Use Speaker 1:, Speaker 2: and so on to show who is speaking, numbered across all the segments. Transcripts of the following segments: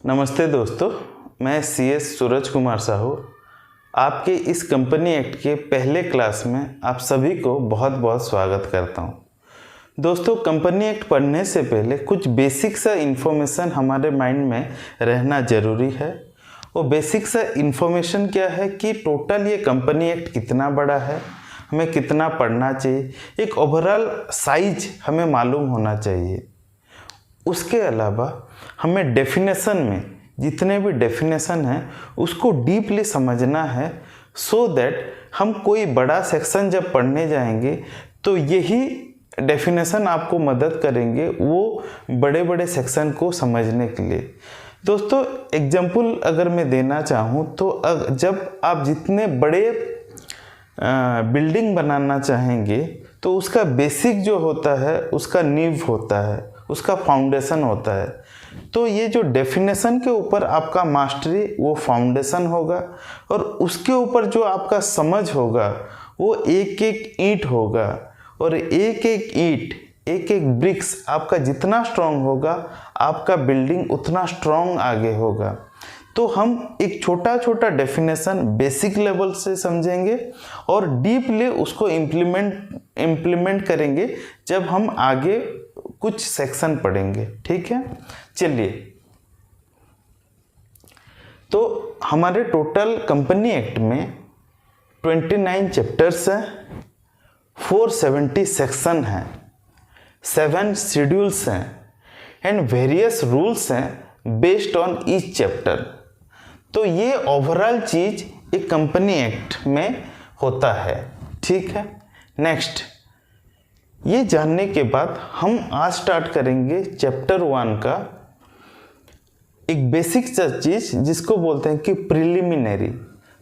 Speaker 1: नमस्ते दोस्तों, मैं CS सूरज कुमार साहू आपके इस कंपनी एक्ट के पहले क्लास में आप सभी को बहुत बहुत स्वागत करता हूं। दोस्तों, कंपनी एक्ट पढ़ने से पहले कुछ बेसिक सा इन्फॉर्मेशन हमारे माइंड में रहना ज़रूरी है। वो बेसिक सा इन्फॉर्मेशन क्या है कि टोटल ये कंपनी एक्ट कितना बड़ा है, हमें कितना पढ़ना चाहिए, एक ओवरऑल साइज हमें मालूम होना चाहिए। उसके अलावा हमें डेफिनेशन में जितने भी डेफिनेशन हैं उसको डीपली समझना है, सो दैट हम कोई बड़ा सेक्शन जब पढ़ने जाएंगे तो यही डेफिनेशन आपको मदद करेंगे वो बड़े बड़े सेक्शन को समझने के लिए। दोस्तों, एग्जाम्पल अगर मैं देना चाहूँ तो जब आप जितने बड़े बिल्डिंग बनाना चाहेंगे तो उसका बेसिक जो होता है उसका नींव होता है, उसका फाउंडेशन होता है। तो ये जो डेफिनेशन के ऊपर आपका मास्टरी वो फाउंडेशन होगा और उसके ऊपर जो आपका समझ होगा वो एक एक ईंट होगा, और एक एक ईंट एक एक ब्रिक्स आपका जितना स्ट्रांग होगा आपका बिल्डिंग उतना स्ट्रांग आगे होगा। तो हम एक छोटा छोटा डेफिनेशन बेसिक लेवल से समझेंगे और डीपली उसको इम्प्लीमेंट करेंगे जब हम आगे कुछ सेक्शन पढ़ेंगे। ठीक है, चलिए। तो हमारे टोटल कंपनी एक्ट में 29 चैप्टर्स हैं, 470 सेक्शन हैं, 7 शेड्यूल्स हैं एंड वेरियस रूल्स हैं बेस्ड ऑन ईच चैप्टर। तो ये ओवरऑल चीज एक कंपनी एक्ट में होता है। ठीक है, नेक्स्ट ये जानने के बाद हम आज स्टार्ट करेंगे चैप्टर 1 का एक बेसिक चीज जिसको बोलते हैं कि प्रिलिमिनरी।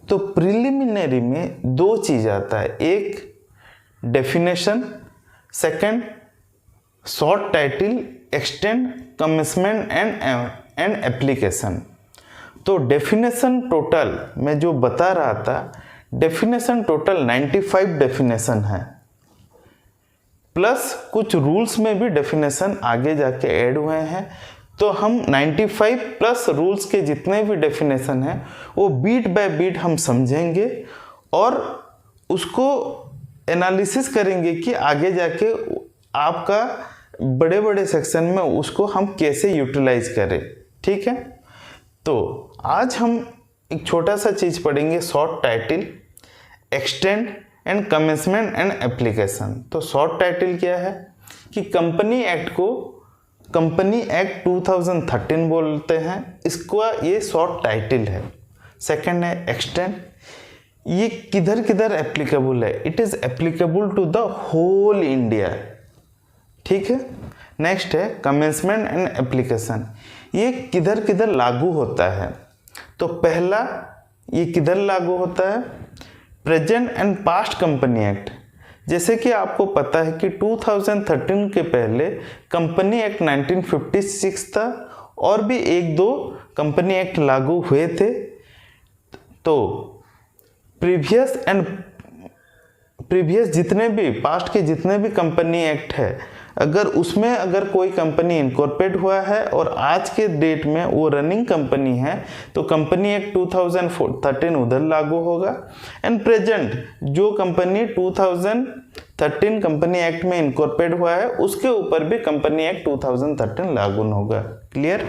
Speaker 1: तो प्रिलिमिनरी में दो चीज आता है, एक definition, second short title, extend, commencement and application. तो डेफिनेशन टोटल मैं जो बता रहा था, डेफिनेशन टोटल 95 डेफिनेशन है, प्लस कुछ रूल्स में भी डेफिनेशन आगे जाके ऐड हुए हैं। तो हम 95 प्लस रूल्स के जितने भी डेफिनेशन हैं वो बीट बाय बीट हम समझेंगे और उसको एनालिसिस करेंगे कि आगे जाके आपका बड़े बड़े सेक्शन में उसको हम कैसे यूटिलाइज करें। ठीक है, तो आज हम एक छोटा सा चीज़ पढ़ेंगे, short title, extend and commencement and application. तो शॉर्ट टाइटल क्या है कि कंपनी एक्ट को कंपनी एक्ट 2013 बोलते हैं, इसका ये शॉर्ट टाइटल है। सेकंड है एक्सटेंड, ये किधर किधर एप्लीकेबल है, it is applicable to the whole India. ठीक है, नेक्स्ट है कमेंसमेंट एंड एप्लीकेशन, ये किधर किधर लागू होता है। तो पहला ये किधर लागू होता है, present and past company act. जैसे कि आपको पता है कि 2013 के पहले कंपनी एक्ट 1956 था और भी एक दो कंपनी एक्ट लागू हुए थे। तो प्रीवियस जितने भी पास्ट के जितने भी कंपनी एक्ट है, अगर उसमें अगर कोई कंपनी इनकॉर्पोरेट हुआ है और आज के डेट में वो रनिंग कंपनी है तो कंपनी एक्ट 2013 उधर लागू होगा। एंड प्रेजेंट जो कंपनी 2013 कंपनी एक्ट में इनकॉर्पोरेट हुआ है उसके ऊपर भी कंपनी एक्ट 2013 लागू होगा। Clear.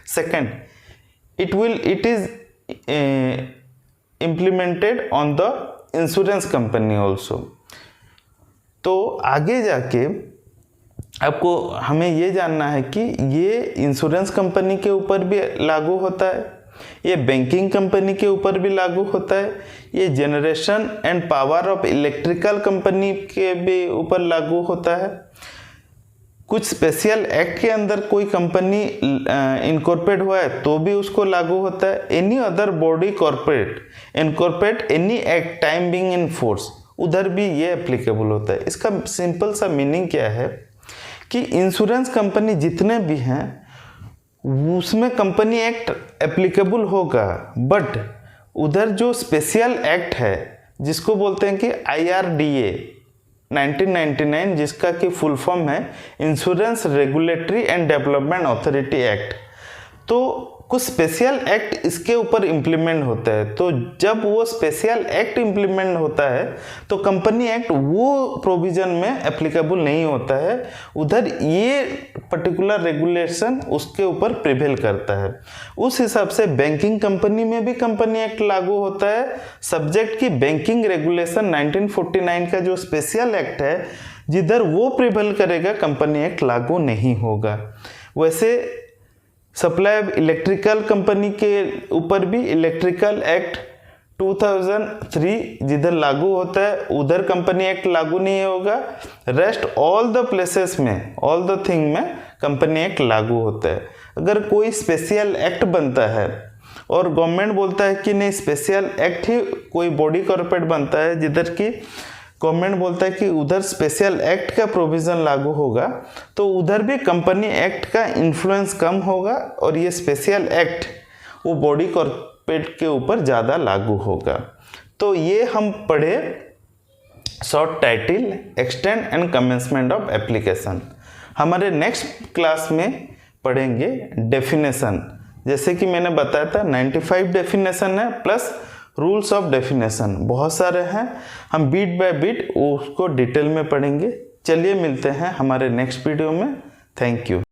Speaker 1: Second, it is implemented on the insurance company also. तो आगे जाके आपको हमें ये जानना है कि ये इंश्योरेंस कंपनी के ऊपर भी लागू होता है, ये बैंकिंग कंपनी के ऊपर भी लागू होता है, ये generation and power of electrical company के भी ऊपर लागू होता है। कुछ स्पेशल एक्ट के अंदर कोई कंपनी इनकॉर्पोरेट हुआ है तो भी उसको लागू होता है। Any other body corporate incorporate any act time being in force, उधर भी ये एप्लीकेबल होता है। इसका सिंपल सा मीनिंग क्या है कि इंश्योरेंस कंपनी जितने भी हैं उसमें कंपनी एक्ट एप्लीकेबल होगा, बट उधर जो स्पेशल एक्ट है जिसको बोलते हैं कि IRDA 1999, जिसका कि फुल फॉर्म है insurance regulatory and development authority act, तो कुछ स्पेशल एक्ट इसके ऊपर इम्प्लीमेंट होता है। तो जब वो स्पेशल एक्ट इम्प्लीमेंट होता है तो कंपनी एक्ट वो प्रोविज़न में एप्लीकेबल नहीं होता है, उधर ये पर्टिकुलर रेगुलेशन उसके ऊपर प्रिवेल करता है। उस हिसाब से बैंकिंग कंपनी में भी कंपनी एक्ट लागू होता है, सब्जेक्ट की बैंकिंग रेगुलेशन 1949 का जो स्पेशल एक्ट है जिधर वो प्रिवेल करेगा कंपनी एक्ट लागू नहीं होगा। वैसे सप्लाई ऑफ इलेक्ट्रिकल कंपनी के ऊपर भी इलेक्ट्रिकल एक्ट 2003 जिधर लागू होता है उधर कंपनी एक्ट लागू नहीं होगा। रेस्ट ऑल द प्लेसेस में, ऑल द थिंग में कंपनी एक्ट लागू होता है। अगर कोई स्पेशल एक्ट बनता है और गवर्नमेंट बोलता है कि नहीं स्पेशल एक्ट ही कोई बॉडी कॉर्पोरेट बनता है जिधर की गवर्नमेंट बोलता है कि उधर स्पेशल एक्ट का प्रोविज़न लागू होगा, तो उधर भी कंपनी एक्ट का इन्फ्लुएंस कम होगा और ये स्पेशल एक्ट वो बॉडी कॉर्पोरेट के ऊपर ज़्यादा लागू होगा। तो ये हम पढ़े short title, extend and commencement of application. हमारे नेक्स्ट क्लास में पढ़ेंगे डेफिनेशन। जैसे कि मैंने बताया था 95 डेफिनेशन है प्लस रूल्स ऑफ डेफिनेशन बहुत सारे हैं, हम बीट बाय बीट उसको डिटेल में पढ़ेंगे। चलिए मिलते हैं हमारे नेक्स्ट वीडियो में। Thank you.